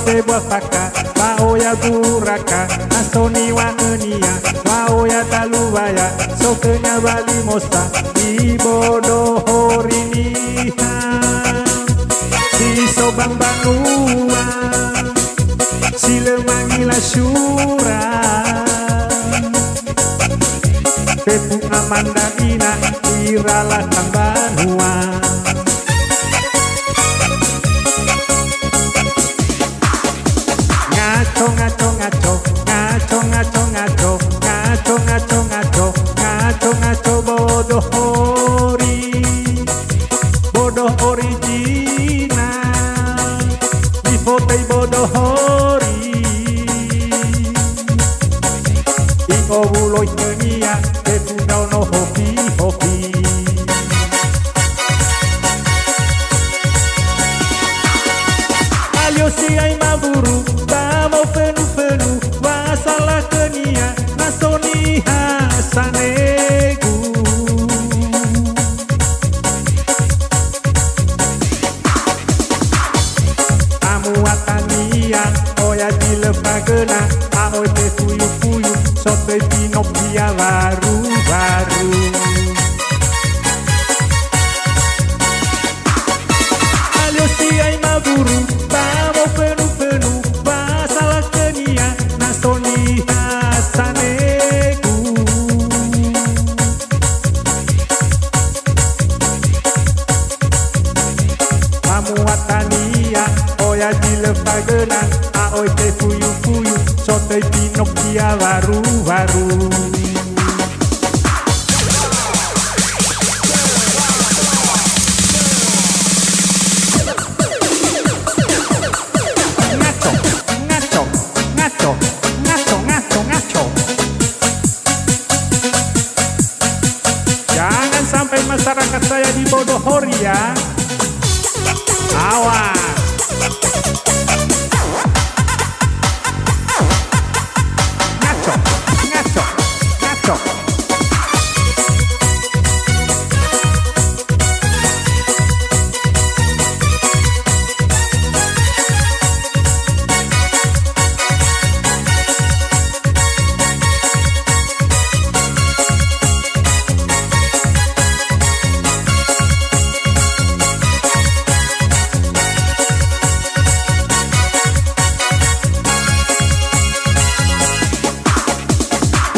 te buafaka Waoya buraka Nasoni wa enia Waoya talubaya Sokenya bali mosta Ibodo horiniha Si sobang banua Si lemangila syura Tepung amanda ina Iralah tambanua Ngaco ngaco ngaco Ngaco ngaco ngaco Ngaco ngaco ngaco Ngaco ngaco bodoh hori Bodoh original Di foto bodoh hori Iko buloy kenia Tepung no hoki hoki Alio si ay maburu Bamo fenu Wasalah kenia Nasoni hasanegu Amu atania Oya dilepagena Aoi te fuyu Sote pinopia baru Alio si ay maburu Bamo fenu Wasalah kenia Nasoni hasanegu Amu atania Oya dilepagena Aoi te fuyu Sote pinopia baru Ngaco Jangan sampai masyarakat saya dibodohori ya Awas Ngaco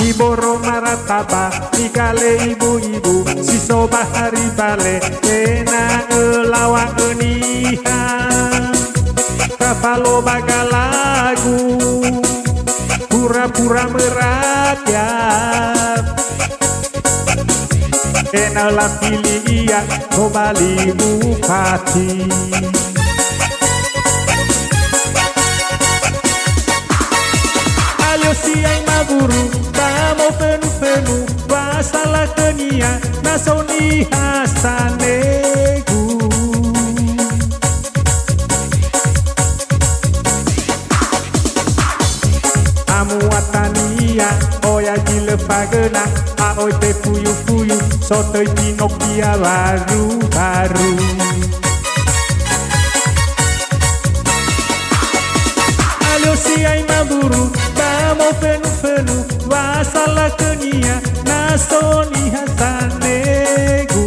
Iboro marataba Ikale ibu-ibu Si soba hari bale Ena elawa eniha Kapalo bagalagu Pura-pura merakyat Ena la pilih iya Kembali bupati Alio si ay maburu Bamo fenu Wasalah kenia Nasoni hasanegu Amu atania Oya dilepagena Aoi te fuyu Sotoy pinopia baru Alio si ay maburu Bamo fenu Wasalah kenia Nasoni hasanegu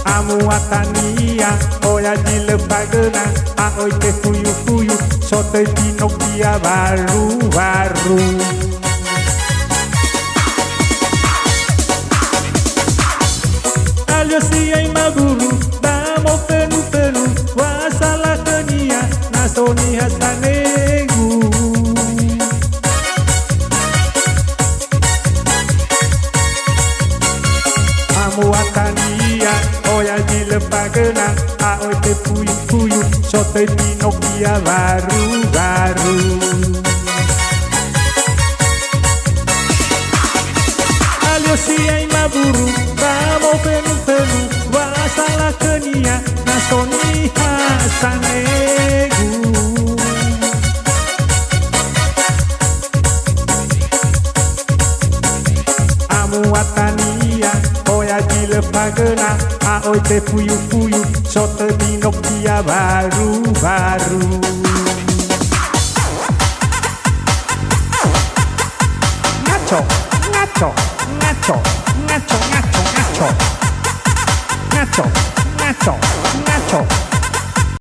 Amu atania Oya dilepagena Aoi te fuyu Sotoy pinopia baru Alio si ay maburu Bamo fenu Wasalah kenia Nasoni hasanegu Amu atania Oya dilepagena Aoi te fuyu Sotoy pinopia baru Alio si ay maburu Bamo fenu Wasalah kenia Nasoni hasanegu Amu atania Oya dilepagena pagena aoi te puyu-puyu soto di Nokia baru-baru. Ngaco, ngaco, ngaco, ngaco, ngaco, ngaco, ngaco, ngaco, ngaco.